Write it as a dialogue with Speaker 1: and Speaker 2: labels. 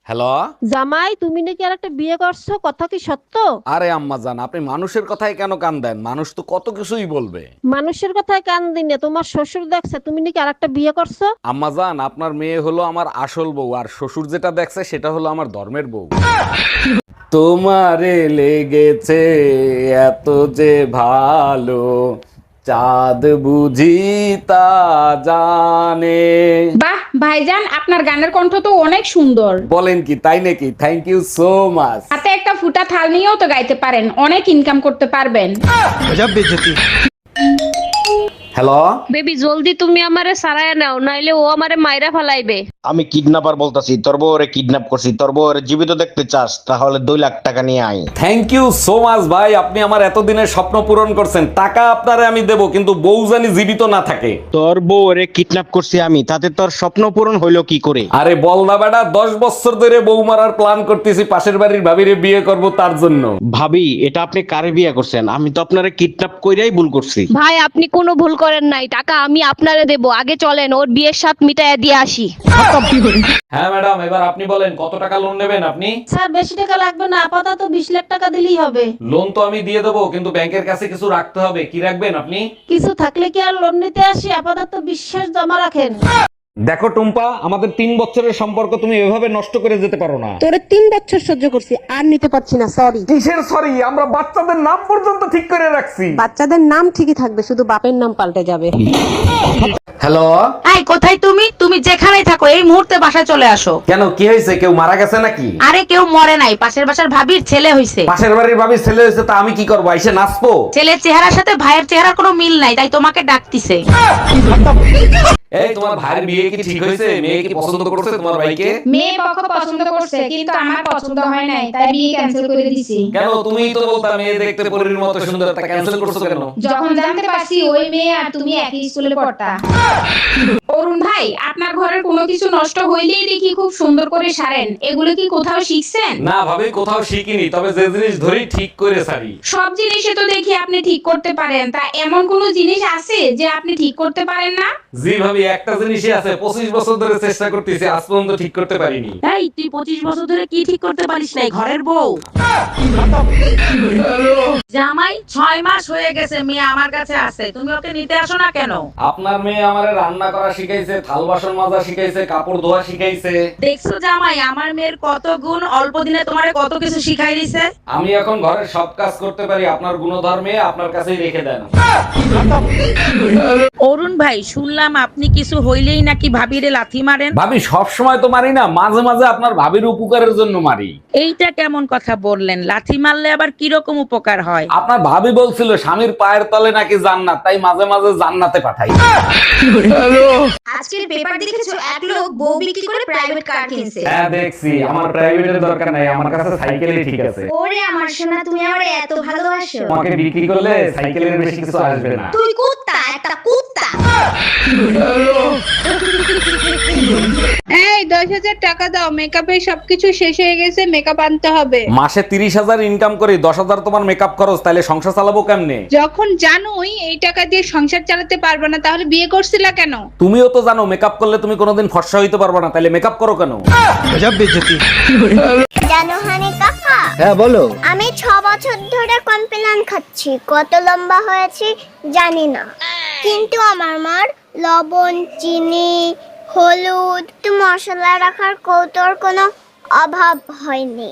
Speaker 1: Hello.
Speaker 2: জামাই, তুমি নাকি আর একটা বিয়ে করছো, কথা কি সত্য?
Speaker 1: আরে আম্মা জান, আপনি মানুষের কথায় কেন কান দেন? মানুষ তো কত কিছুই বলবে।
Speaker 2: মানুষের কথায় কান দিন না, তোমার শ্বশুর দেখছে তুমি নাকি আর একটা বিয়ে করছো।
Speaker 1: আম্মা জান, আপনার মেয়ে হলো আমার আসল বউ, আর শ্বশুর যেটা দেখছে সেটা হলো আমার ধর্মের বউ। তোমারে লেগেছে এত যে ভালো, চাঁদ বুঝি তা জানে।
Speaker 3: বাহ ভাইজান, আপনার গানের কণ্ঠ তো অনেক সুন্দর।
Speaker 1: বলেন কি, তাই নাকি? Thank you so much.
Speaker 3: হাতে একটা ফুটা থাল নিয়েও তো গাইতে পারেন, অনেক ইনকাম করতে পারবেন।
Speaker 1: হ্যালো।
Speaker 2: বেবি জলদি তুমি আমারে সারায় নাও, নাইলে ও আমারে মাইরা ফালাইবে।
Speaker 4: আমি কিডন্যাপার বলতাছি, তোর বউরে কিডন্যাপ করছি। তোর বউরে জীবিত দেখতে চাস তাহলে 2 লাখ টাকা নিয়ে আয়।
Speaker 1: থ্যাংক ইউ সো মাচ ভাই, আপনি আমার এতদিনের স্বপ্ন পূরণ করছেন। টাকা আপনারে আমি দেব, কিন্তু বউ জানি জীবিত না থাকে।
Speaker 4: তোর বউরে কিডন্যাপ করছি আমি, তাতে তোর স্বপ্ন পূরণ হইলো কি করে?
Speaker 1: আরে বল না বেটা, 10 বছর ধরে বউ মারার প্ল্যান করতেছি, পাশের বাড়ির ভাবিরে বিয়ে করব তার জন্য।
Speaker 4: ভাবি, এটা আপনি কারে বিয়ে করছেন? আমি তো আপনারে কিডন্যাপ কইরাই ভুল করছি।
Speaker 2: ভাই, আপনি কোনো ভুল করেন নাই, টাকা আমি আপনারে দেব। আগে চলেন ওর বিয়ের সাথ মিটাইয়া দিয়ে আসি।
Speaker 1: হ্যাঁ ম্যাডাম, এবার আপনি বলেন কত টাকা লোন নেবেন আপনি?
Speaker 2: স্যার, বেশি টাকা লাগবে না, আপাতত 20 লাখ টাকা দিলেই হবে।
Speaker 1: লোন তো আমি দিয়ে দেবো, কিন্তু ব্যাংকের কাছে কিছু রাখতে হবে। কি রাখবেন আপনি?
Speaker 2: কিছু থাকলে কি আর লোন নিতে আসি? আপাতত বিশ্বাস জমা রাখেন।
Speaker 1: দেখো টুম্পা, আমাদের 3 বছরের সম্পর্ক তুমি এভাবে নষ্ট করে যেতে পারো না।
Speaker 2: তোরে 3 বছর সহ্য করছি, আর নিতে পারছি না, সরি।
Speaker 1: কিসের সরি? আমরা বাচ্চাদের নাম পর্যন্ত ঠিক করে রাখছি।
Speaker 2: বাচ্চাদের নাম ঠিকই থাকবে, শুধু বাপের নাম পাল্টে যাবে।
Speaker 1: হ্যালো।
Speaker 5: এই কোথায় তুমি? তুমি যেখানেই থাকো এই মুহূর্তে বাসায় চলে আসো।
Speaker 1: কেন, কি হয়েছে? কেউ মারা গেছে নাকি?
Speaker 5: আরে কেউ মরে নাই, পাশের বাসার ভাবির ছেলে হইছে।
Speaker 1: পাশের বাড়ির ভাবির ছেলে হয়েছে, তা আমি কি করবো? এসে নাচবো?
Speaker 5: ছেলের চেহারার সাথে ভাইয়ের চেহারার কোনো মিল নাই, তাই তোমাকে ডাকতিছে।
Speaker 1: এই, তোমার ভাইয়ের বিয়ে কি ঠিক হয়েছে? মেয়ে কি পছন্দ করছে তোমার ভাইকে?
Speaker 3: মেয়ে পক্ষ পছন্দ করছে, কিন্তু আমার পছন্দ হয় নাই, তাই বিয়ে ক্যান্সেল করে দিছি।
Speaker 1: কেন, তুমিই তো বলতা মেয়ে দেখতে পরীর মতো সুন্দর, তা ক্যান্সেল করছো কেন?
Speaker 3: যখন জানতে পারছি ওই মেয়ে আর তুমি একই স্কুলে পড়তা। অরুণ ভাই, আপনার ঘরের কোনো কিছু নষ্ট হইলেই দেখি খুব সুন্দর করে সারেন, এগুলো কি কোথাও শিখছেন?
Speaker 1: না ভাবি, কোথাও শিখিনি, তবে যে জিনিস ধরি ঠিক করে ছাড়ি।
Speaker 3: সব জিনিসে তো দেখি আপনি ঠিক করতে পারেন, তা এমন কোনো জিনিস আছে যে আপনি ঠিক করতে পারেন না?
Speaker 1: জি ভাবি, একটা জিনিসই আছে, 25 বছর ধরে চেষ্টা করতেছি, আজ পর্যন্ত ঠিক করতে পারিনি।
Speaker 5: এই তুই 25 বছর ধরে কি ঠিক করতে পারিস নাই? ঘরের বউ। জামাই 6 মাস হয়ে গেছে, মেয়ে আমার কাছে আছে, তুমি ওকে নিতে আসো না কেন?
Speaker 1: আপনার মেয়ে আমারে রান্না করা শিখাইছে, থাল বাসন মাজা শিখাইছে, কাপড় ধোয়া শিখাইছে।
Speaker 5: দেখছো জামাই, আমার মেয়ের কত গুণ, অল্প দিনে তোমারে কত কিছু শিখাই দিছে।
Speaker 1: আমি এখন ঘরের সব কাজ করতে পারি, আপনার গুণধর্মে আপনার কাছেই রেখে দেন।
Speaker 5: অরুণ ভাই, শুনলাম আপনি কিছু হইলেই নাকি ভাবিরে লাথি মারেন।
Speaker 1: ভাবি, সব সময় তো মারি না, মাঝে মাঝে আপনার ভাবির উপকারের জন্য মারি।
Speaker 5: এইটা কেমন কথা বললেন? লাথি মারলে আবার কিরকম উপকার হয়?
Speaker 1: আপনার ভাবি বলছিল স্বামীর পায়ের তলে নাকি জান্নাত, তাই মাঝে মাঝে জান্নাতে পাঠাই।
Speaker 6: আজকের পেপার দেখেছো, এক লোক বউ বিক্রি করে প্রাইভেট কার কিনছে।
Speaker 1: হ্যাঁ দেখছি, আমার প্রাইভেটের দরকার নাই, আমার কাছে সাইকেলই ঠিক আছে।
Speaker 6: ওরে আমার সোনা, তুমি আমারে এত ভালোবাসো।
Speaker 1: আমাকে বিক্রি করলে সাইকেলের বেশি কিছু আসবে না।
Speaker 6: তুই কুত্তা, একটা কুত্তা।
Speaker 3: এই 10,000 টাকা দাও, মেকআপের সবকিছু শেষ হয়ে গেছে, মেকআপ আনতে হবে।
Speaker 1: মাসে 30,000 ইনকাম করি, 10,000 তোমার মেকআপ খরচ, তাইলে সংসার চালাবো কেমনে?
Speaker 3: যখন জানোই এই টাকা দিয়ে সংসার চালাতে পারবে না, তাহলে বিয়ে করছিলা কেন?
Speaker 1: তুমিও তো জানো মেকআপ করলে তুমি কোনোদিন ফর্সা হইতে পারবে না, তাইলে মেকআপ করো কেন?
Speaker 7: জানো হানি কাকা,
Speaker 4: হ্যাঁ বলো।
Speaker 7: আমি 6 বছর ধরে কমপ্লেন খাচ্ছি, কত লম্বা হয়েছে জানি না, কিন্তু আমার মার লবণ, চিনি, হলুদ, মশলা রাখার কৌটোর কোনো অভাব হয়নি।